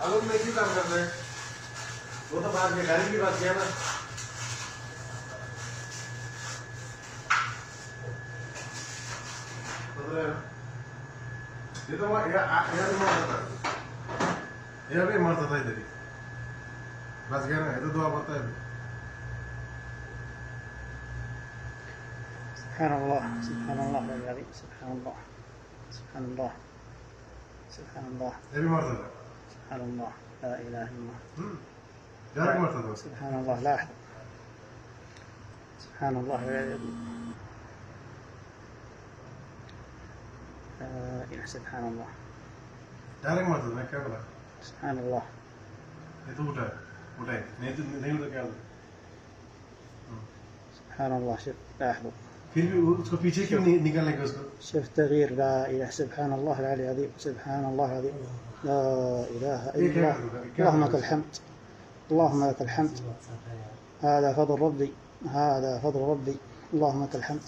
आलम में क्यों काम कर रहे हैं? वो तो बात में गाड़ी की बात किया ना। ये तो यह भी मरता था इधर ही। बस गया ना, ये तो दुआ पड़ता है। سبحان الله سبحان الله العظيم سبحان الله سبحان الله سبحان الله ये भी मरता था। سبحان الله لا إله إلا الله यार भी मरता था। سبحان الله لاحظ سبحان الله العظيم لا إله سبحان الله यार भी मरता था, मैं क्या बोला? سبحان الله ये तो उठा है, नहीं उठा क्या? سبحان الله شوف لاحظوا फिर भी उसको पीछे क्यों निकालने का उसको? شوف تغيير لا إله سبحان الله العلي العظيم سبحان الله العظيم لا إله إلا الله اللهم لك الحمد اللهم لك الحمد هذا فضل ربي هذا فضل ربي اللهم لك الحمد